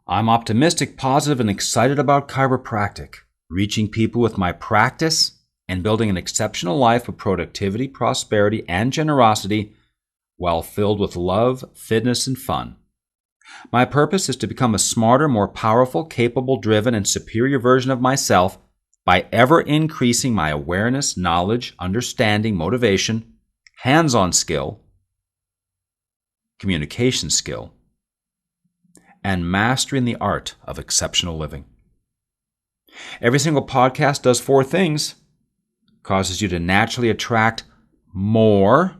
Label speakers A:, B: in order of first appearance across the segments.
A: I'm optimistic, positive, and excited about chiropractic, reaching people with my practice and building an exceptional life of productivity, prosperity, and generosity while filled with love, fitness, and fun. My purpose is to become a smarter, more powerful, capable, driven, and superior version of myself by ever increasing my awareness, knowledge, understanding, motivation, hands-on skill, communication skill, and mastering the art of exceptional living. Every single podcast does 4 things. Causes you to naturally attract more,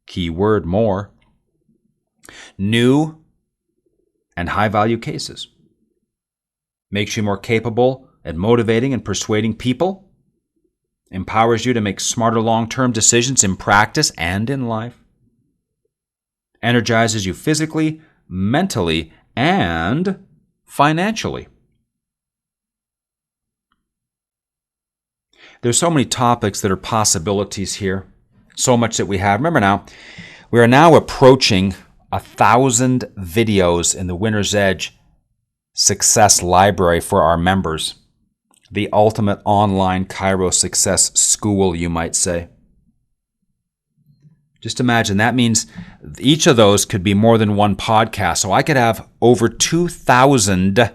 A: keyword more, new and high-value cases. Makes you more capable at motivating and persuading people. Empowers you to make smarter long-term decisions in practice and in life. Energizes you physically, mentally, and financially. There's so many topics that are possibilities here. So much that we have. Remember now, we are now approaching 1,000 videos in the Winner's Edge Success Library for our members. The ultimate online Chiro Success School, you might say. Just imagine, that means each of those could be more than one podcast. So I could have over 2,000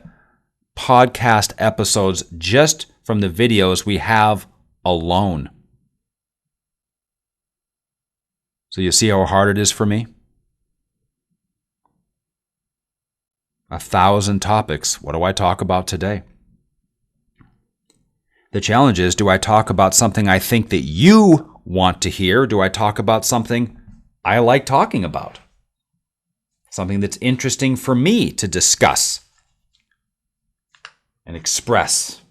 A: podcast episodes just from the videos we have alone. So you see how hard it is for me? 1,000 topics. What do I talk about today? The challenge is, do I talk about something I think that you want to hear? Or do I talk about something I like talking about? Something that's interesting for me to discuss and express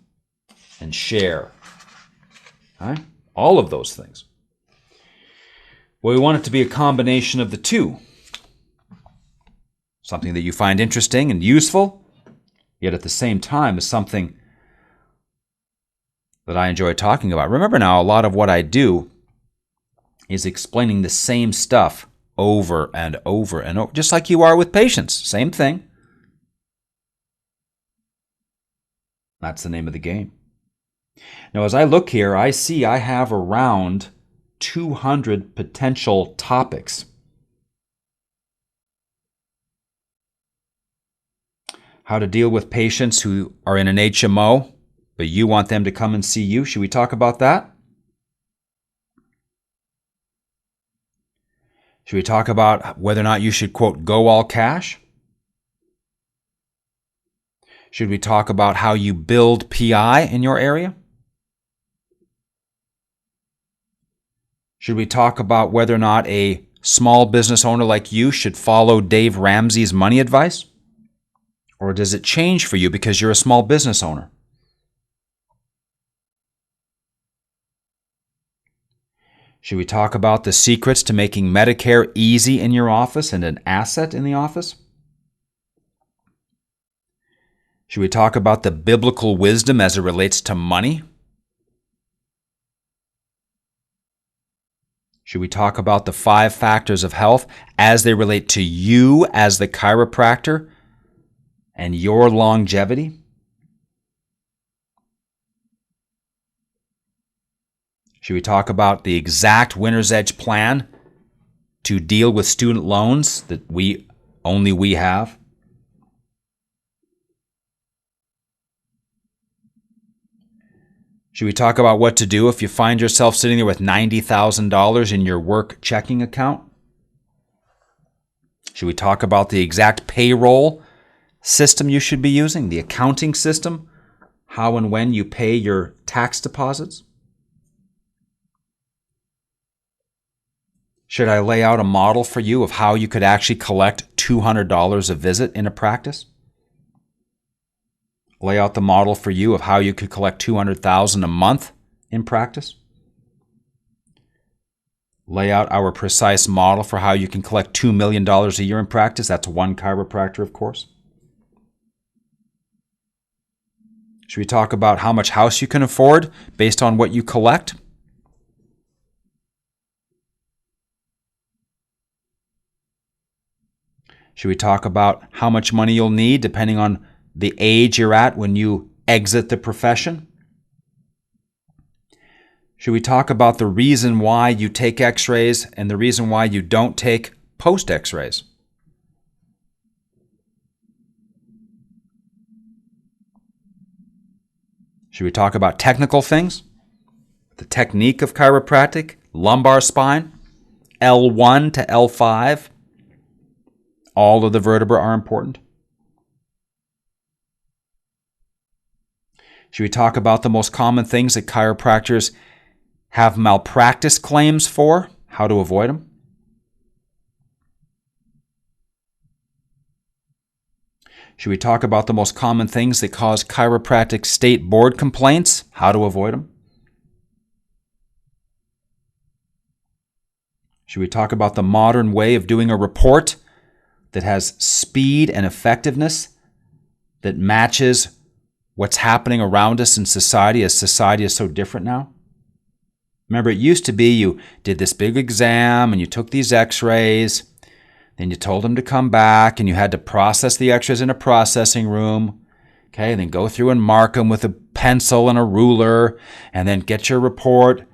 A: and share. Right? All of those things. Well, we want it to be a combination of the two. Something that you find interesting and useful, yet at the same time is something that I enjoy talking about. Remember now, a lot of what I do is explaining the same stuff over and over and over, just like you are with patients. Same thing. That's the name of the game. Now, as I look here, I see I have around 200 potential topics. How to deal with patients who are in an HMO, but you want them to come and see you. Should we talk about that? Should we talk about whether or not you should, quote, go all cash? Should we talk about how you build PI in your area? Should we talk about whether or not a small business owner like you should follow Dave Ramsey's money advice? Or does it change for you because you're a small business owner? Should we talk about the secrets to making Medicare easy in your office and an asset in the office? Should we talk about the biblical wisdom as it relates to money? Should we talk about the 5 factors of health as they relate to you as the chiropractor and your longevity? Should we talk about the exact Winner's Edge plan to deal with student loans that only we have? Should we talk about what to do if you find yourself sitting there with $90,000 in your work checking account? Should we talk about the exact payroll system you should be using, the accounting system, how and when you pay your tax deposits? Should I lay out a model for you of how you could actually collect $200 a visit in a practice? Lay out the model for you of how you could collect $200,000 a month in practice? Lay out our precise model for how you can collect $2 million a year in practice. That's one chiropractor, of course. Should we talk about how much house you can afford based on what you collect? Should we talk about how much money you'll need depending on the age you're at when you exit the profession? Should we talk about the reason why you take x-rays and the reason why you don't take post x-rays? Should we talk about technical things? The technique of chiropractic, lumbar spine, L1 to L5. All of the vertebrae are important. Should we talk about the most common things that chiropractors have malpractice claims for? How to avoid them? Should we talk about the most common things that cause chiropractic state board complaints? How to avoid them? Should we talk about the modern way of doing a report that has speed and effectiveness that matches what's happening around us in society, as society is so different now? Remember, it used to be you did this big exam and you took these x-rays, then you told them to come back and you had to process the x-rays in a processing room, okay, and then go through and mark them with a pencil and a ruler and then get your report.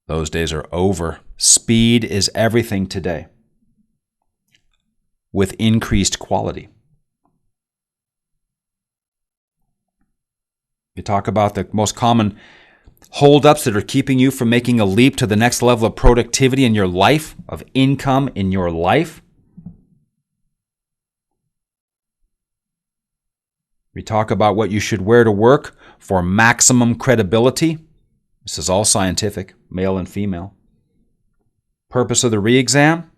A: Those days are over. Speed is everything today, with increased quality. You talk about the most common holdups that are keeping you from making a leap to the next level of productivity in your life, of income in your life. We talk about what you should wear to work for maximum credibility. This is all scientific, male and female. Purpose of the re-exam?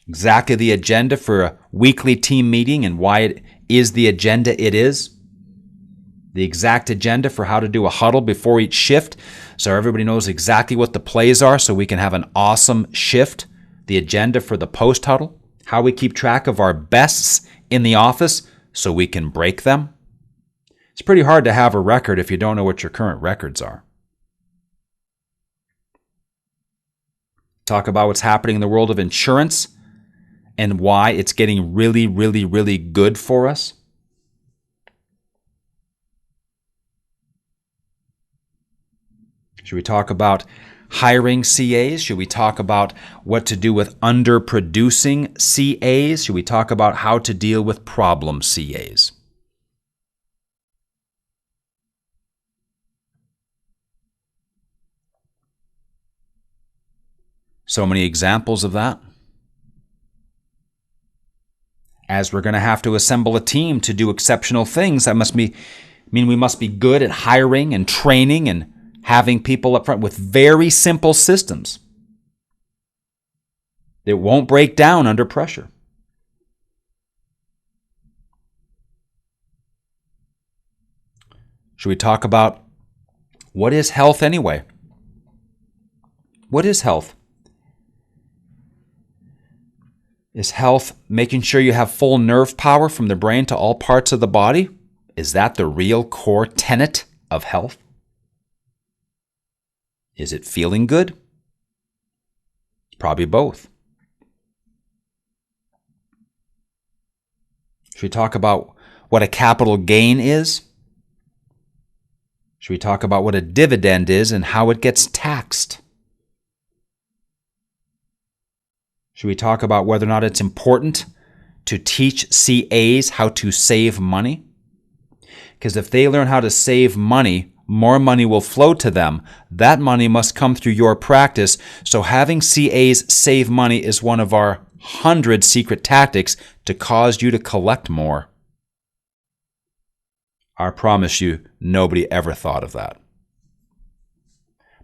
A: Exactly the agenda for a weekly team meeting and why it is the agenda it is. The exact agenda for how to do a huddle before each shift so everybody knows exactly what the plays are so we can have an awesome shift. The agenda for the post-huddle. How we keep track of our bests in the office so we can break them. It's pretty hard to have a record if you don't know what your current records are. Talk about what's happening in the world of insurance and why it's getting really, really, really good for us. Should we talk about hiring CAs? Should we talk about what to do with underproducing CAs? Should we talk about how to deal with problem CAs? So many examples of that. As we're going to have to assemble a team to do exceptional things, that mean we must be good at hiring and training and having people up front with very simple systems that won't break down under pressure. Should we talk about what is health anyway? What is health? Is health making sure you have full nerve power from the brain to all parts of the body? Is that the real core tenet of health? Is it feeling good? Probably both. Should we talk about what a capital gain is? Should we talk about what a dividend is and how it gets taxed? Should we talk about whether or not it's important to teach CAs how to save money? Because if they learn how to save money, more money will flow to them. That money must come through your practice. So having CAs save money is one of our 100 secret tactics to cause you to collect more. I promise you, nobody ever thought of that.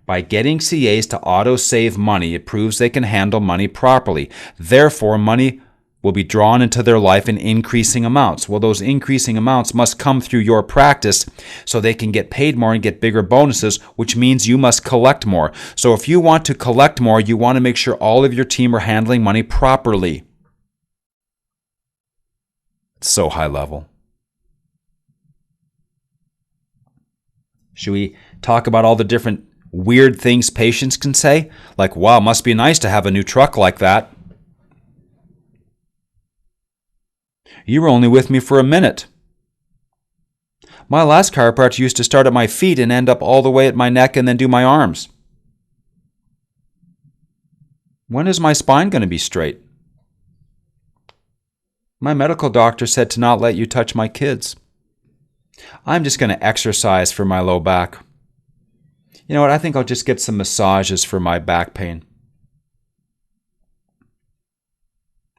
A: By getting CAs to auto-save money, it proves they can handle money properly. Therefore, money will be drawn into their life in increasing amounts. Well, those increasing amounts must come through your practice so they can get paid more and get bigger bonuses, which means you must collect more. So if you want to collect more, you want to make sure all of your team are handling money properly. It's so high level. Should we talk about all the different weird things patients can say, like, wow, must be nice to have a new truck like that. You were only with me for a minute. My last chiropractor used to start at my feet and end up all the way at my neck and then do my arms. When is my spine going to be straight? My medical doctor said to not let you touch my kids. I'm just going to exercise for my low back. You know what? I think I'll just get some massages for my back pain.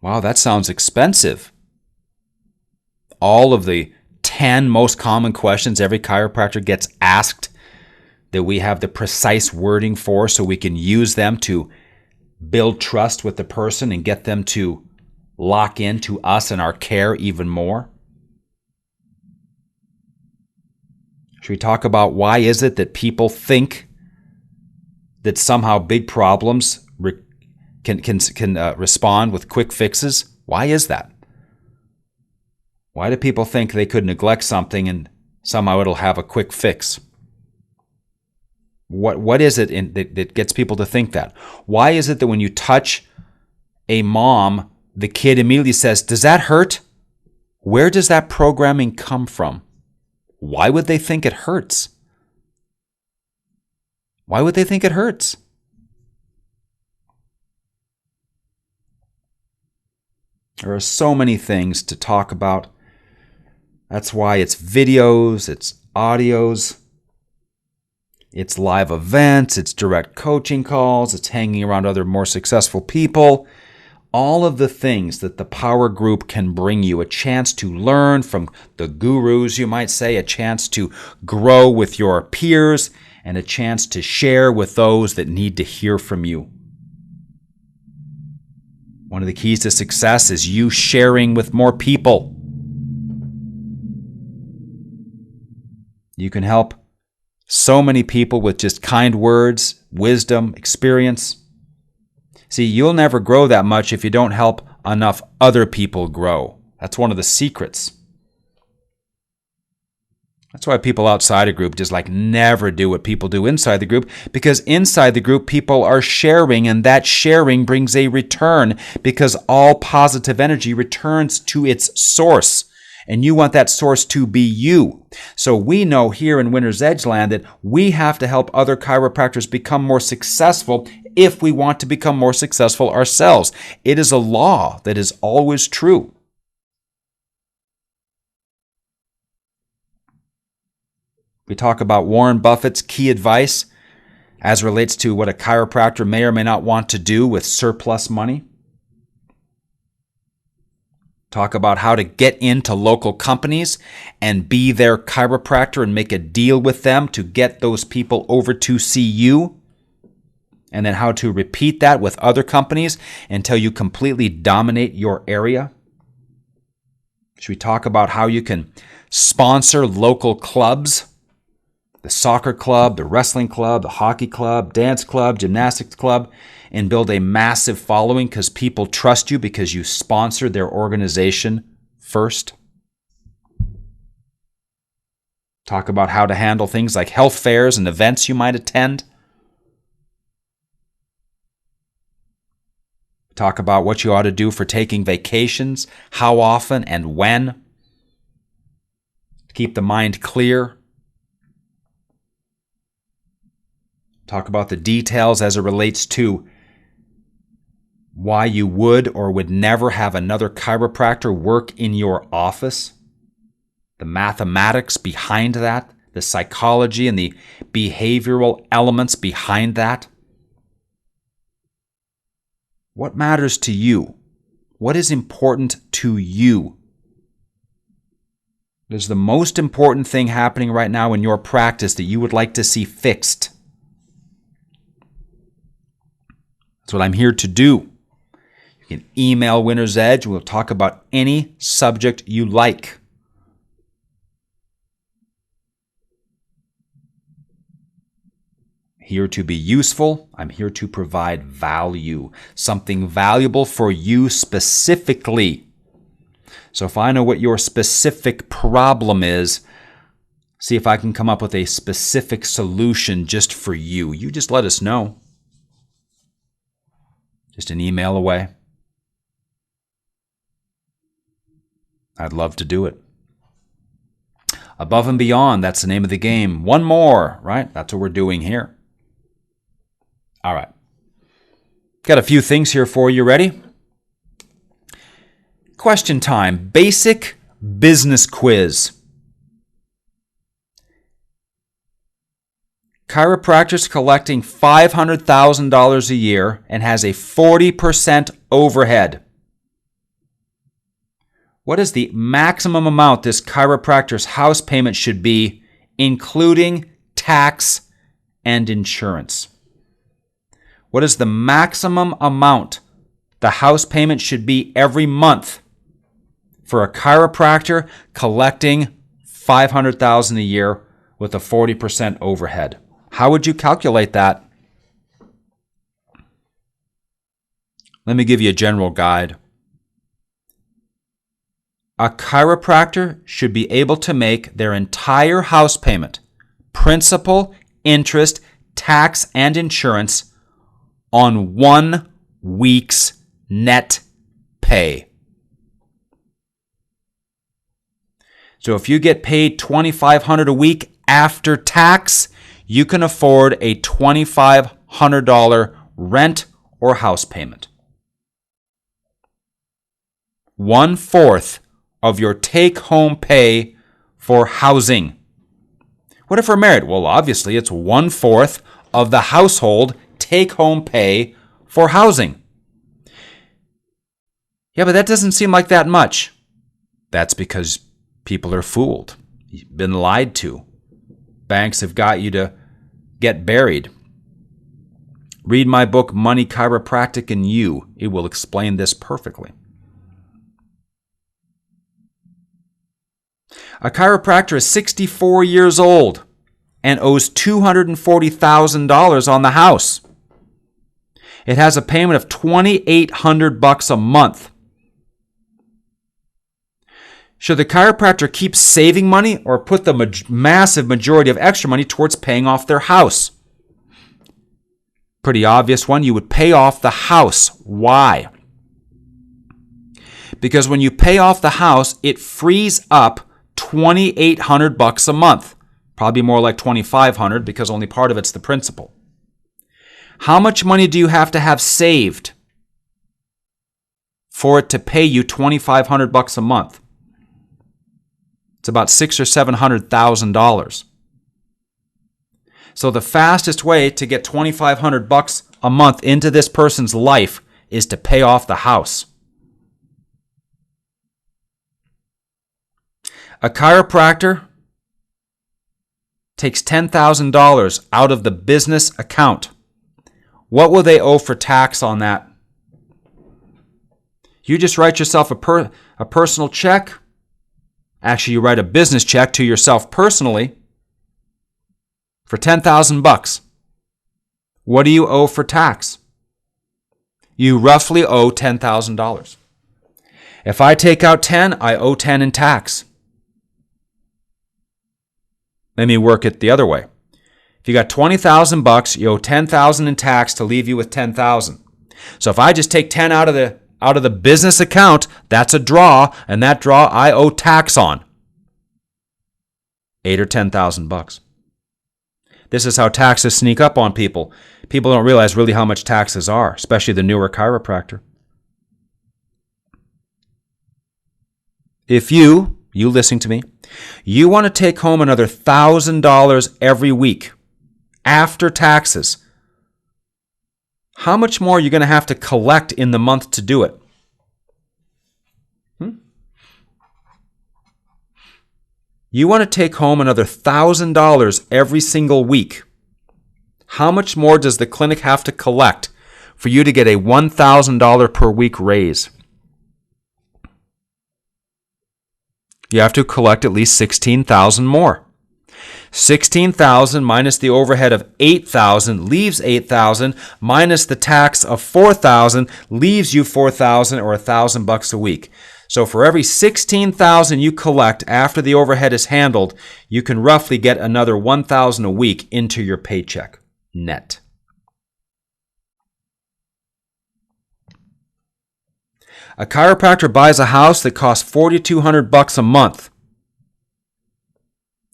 A: Wow, that sounds expensive. All of the 10 most common questions every chiropractor gets asked that we have the precise wording for so we can use them to build trust with the person and get them to lock into us and our care even more. Should we talk about why is it that people think that somehow big problems can respond with quick fixes? Why is that? Why do people think they could neglect something and somehow it'll have a quick fix? What is it that gets people to think that? Why is it that when you touch a mom, the kid immediately says, "Does that hurt?" Where does that programming come from? Why would they think it hurts? Why would they think it hurts? There are so many things to talk about. That's why it's videos, it's audios, it's live events, it's direct coaching calls, it's hanging around other more successful people. All of the things that the Power Group can bring you, a chance to learn from the gurus, you might say, a chance to grow with your peers, and a chance to share with those that need to hear from you. One of the keys to success is you sharing with more people. You can help so many people with just kind words, wisdom, experience. See, you'll never grow that much if you don't help enough other people grow. That's one of the secrets. That's why people outside a group just never do what people do inside the group, because inside the group people are sharing, and that sharing brings a return, because all positive energy returns to its source. And you want that source to be you. So we know here in Winner's Edge land that we have to help other chiropractors become more successful if we want to become more successful ourselves. It is a law that is always true. We talk about Warren Buffett's key advice as relates to what a chiropractor may or may not want to do with surplus money. Talk about how to get into local companies and be their chiropractor and make a deal with them to get those people over to see you. And then how to repeat that with other companies until you completely dominate your area. Should we talk about how you can sponsor local clubs? The soccer club, the wrestling club, the hockey club, dance club, gymnastics club, and build a massive following because people trust you because you sponsor their organization first. Talk about how to handle things like health fairs and events you might attend. Talk about what you ought to do for taking vacations, how often and when. Keep the mind clear. Talk about the details as it relates to why you would or would never have another chiropractor work in your office. The mathematics behind that, the psychology and the behavioral elements behind that. What matters to you? What is important to you? What is the most important thing happening right now in your practice that you would like to see fixed? That's what I'm here to do. You can email Winner's Edge. We'll talk about any subject you like. Here to be useful. I'm here to provide value. Something valuable for you specifically. So if I know what your specific problem is, see if I can come up with a specific solution just for you. You just let us know. Just an email away. I'd love to do it. Above and beyond, that's the name of the game. One more, right? That's what we're doing here. All right. Got a few things here for you. Ready? Question time. Basic business quiz. Chiropractor's collecting $500,000 a year and has a 40% overhead. What is the maximum amount this chiropractor's house payment should be, including tax and insurance? What is the maximum amount the house payment should be every month for a chiropractor collecting $500,000 a year with a 40% overhead? How would you calculate that? Let me give you a general guide. A chiropractor should be able to make their entire house payment, principal, interest, tax, and insurance on 1 week's net pay. So if you get paid $2,500 a week after tax, you can afford a $2,500 rent or house payment. 1/4 of your take-home pay for housing. What if we're married? Well, obviously, it's 1/4 of the household take-home pay for housing. Yeah, but that doesn't seem like that much. That's because people are fooled. You've been lied to. Banks have got you to get buried. Read my book, Money, Chiropractic, and You. It will explain this perfectly. A chiropractor is 64 years old and owes $240,000 on the house. It has a payment of $2,800 a month. Should the chiropractor keep saving money or put the massive majority of extra money towards paying off their house? Pretty obvious one. You would pay off the house. Why? Because when you pay off the house, it frees up $2,800 a month. Probably more like $2,500 because only part of it's the principal. How much money do you have to have saved for it to pay you $2,500 a month? It's about $600,000 or $700,000. So the fastest way to get $2,500 a month into this person's life is to pay off the house. A chiropractor takes $10,000 out of the business account. What will they owe for tax on that? You just write yourself a personal check. Actually, you write a business check to yourself personally for $10,000. What do you owe for tax? You roughly owe $10,000. If I take out 10, I owe 10 in tax. Let me work it the other way. If you got $20,000, you owe $10,000 in tax to leave you with $10,000. So if I just take 10 out of the business account, that's a draw, and that draw I owe tax on. $8,000 or $10,000. This is how taxes sneak up on people. People don't realize really how much taxes are, especially the newer chiropractor. If you listening to me, you want to take home another $1,000 every week after taxes, how much more are you going to have to collect in the month to do it? You want to take home another $1,000 every single week. How much more does the clinic have to collect for you to get a $1,000 per week raise? You have to collect at least $16,000 more. $16,000 minus the overhead of $8,000 leaves $8,000, minus the tax of $4,000 leaves you $4,000 or $1,000 a week. So for every $16,000 you collect after the overhead is handled, you can roughly get another $1,000 a week into your paycheck net. A chiropractor buys a house that costs $4,200 a month.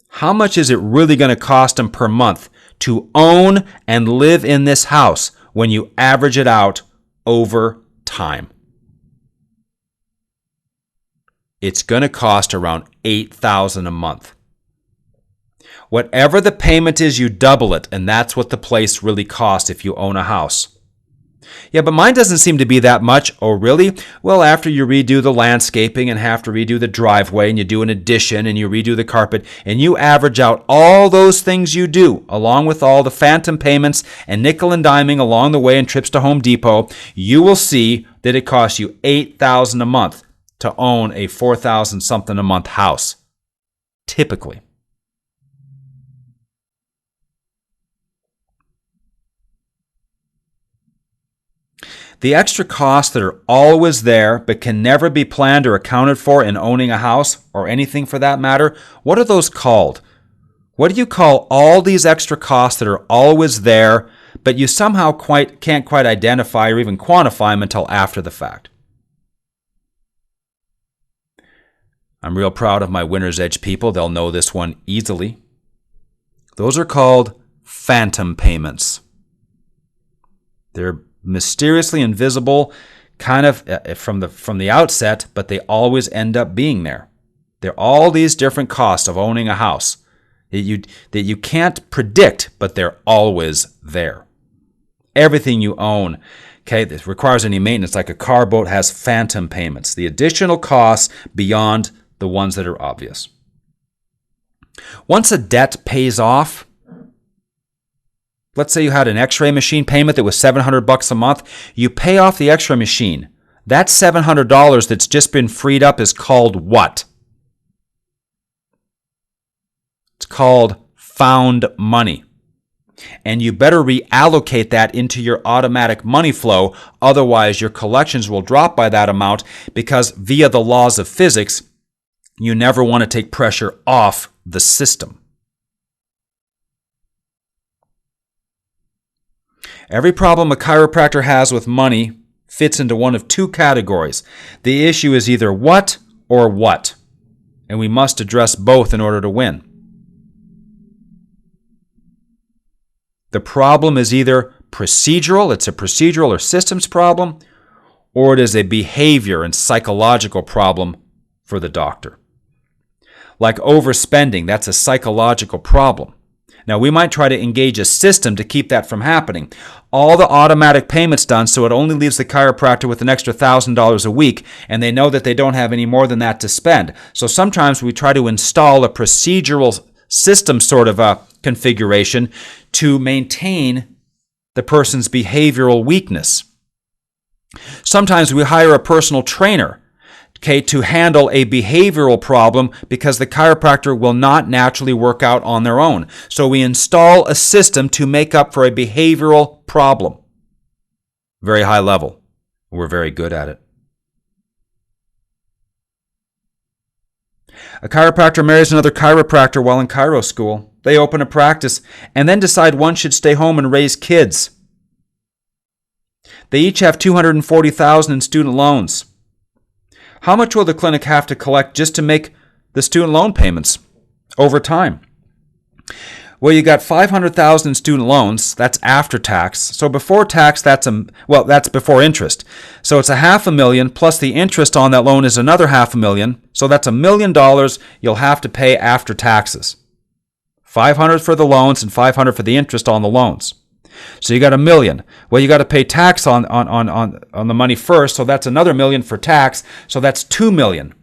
A: How much is it really going to cost him per month to own and live in this house when you average it out over time? It's going to cost around $8,000 a month. Whatever the payment is, you double it, and that's what the place really costs if you own a house. Yeah, but mine doesn't seem to be that much. Oh, really? Well, after you redo the landscaping and have to redo the driveway and you do an addition and you redo the carpet and you average out all those things you do, along with all the phantom payments and nickel and diming along the way and trips to Home Depot, you will see that it costs you $8,000 a month to own a $4,000 something a month house, typically. The extra costs that are always there but can never be planned or accounted for in owning a house, or anything for that matter, what are those called? What do you call all these extra costs that are always there but you somehow can't quite identify or even quantify them until after the fact? I'm real proud of my Winner's Edge people. They'll know this one easily. Those are called phantom payments. They're mysteriously invisible, kind of from the outset, but they always end up being there. There are all these different costs of owning a house that you can't predict, but they're always there. Everything you own, okay, that requires any maintenance, like a car, boat, has phantom payments, the additional costs beyond the ones that are obvious. Once a debt pays off, let's say you had an x-ray machine payment that was $700 a month, you pay off the x-ray machine. That $700 that's just been freed up is called what? It's called found money. And you better reallocate that into your automatic money flow, otherwise your collections will drop by that amount, because via the laws of physics, you never want to take pressure off the system. Every problem a chiropractor has with money fits into one of two categories. The issue is either what or what, and we must address both in order to win. The problem is either procedural, it's a procedural or systems problem, or it is a behavior and psychological problem for the doctor. Like overspending, that's a psychological problem. Now, we might try to engage a system to keep that from happening. All the automatic payments done, so it only leaves the chiropractor with an extra $1,000 a week, and they know that they don't have any more than that to spend. So sometimes we try to install a procedural system sort of a configuration to maintain the person's behavioral weakness. Sometimes we hire a personal trainer, okay, to handle a behavioral problem because the chiropractor will not naturally work out on their own. So we install a system to make up for a behavioral problem. Very high level. We're very good at it. A chiropractor marries another chiropractor while in chiro school. They open a practice and then decide one should stay home and raise kids. They each have $240,000 in student loans. How much will the clinic have to collect just to make the student loan payments over time? Well, you got $500,000 in student loans. That's after tax. So before tax, that's before interest. So it's $500,000 plus the interest on that loan is another $500,000. So that's $1 million you'll have to pay after taxes. $500 for the loans and $500 for the interest on the loans. So you got $1 million. Well, you got to pay tax on the money first, so that's another $1 million for tax. So that's $2 million.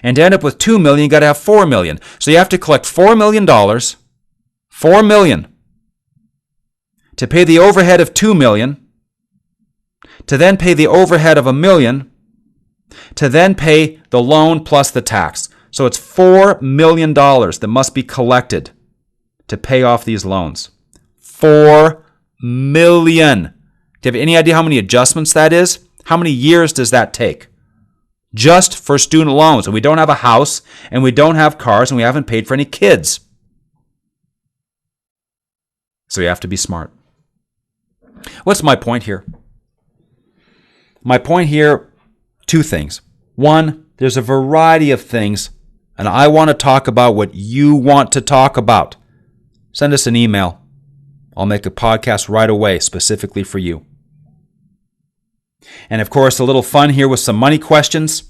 A: And to end up with $2 million, you got to have $4 million. So you have to collect $4 million, $4 million, to pay the overhead of $2 million, to then pay the overhead of $1 million, to then pay the loan plus the tax. So it's $4 million that must be collected to pay off these loans. $4 million. Do you have any idea how many adjustments that is? How many years does that take? just for student loans. And we don't have a house, and we don't have cars, and we haven't paid for any kids. So you have to be smart. What's my point here? My point here, two things. One, there's a variety of things, and I want to talk about what you want to talk about. Send us an email. I'll make a podcast right away specifically for you. And of course, a little fun here with some money questions,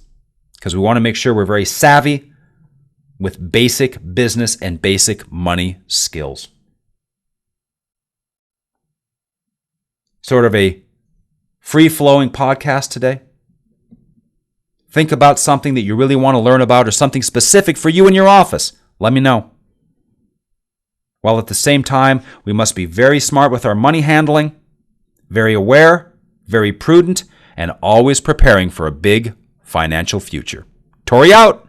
A: because we want to make sure we're very savvy with basic business and basic money skills. Sort of a free-flowing podcast today. Think about something that you really want to learn about or something specific for you in your office. Let me know. While at the same time, we must be very smart with our money handling, very aware, very prudent, and always preparing for a big financial future. Tory out!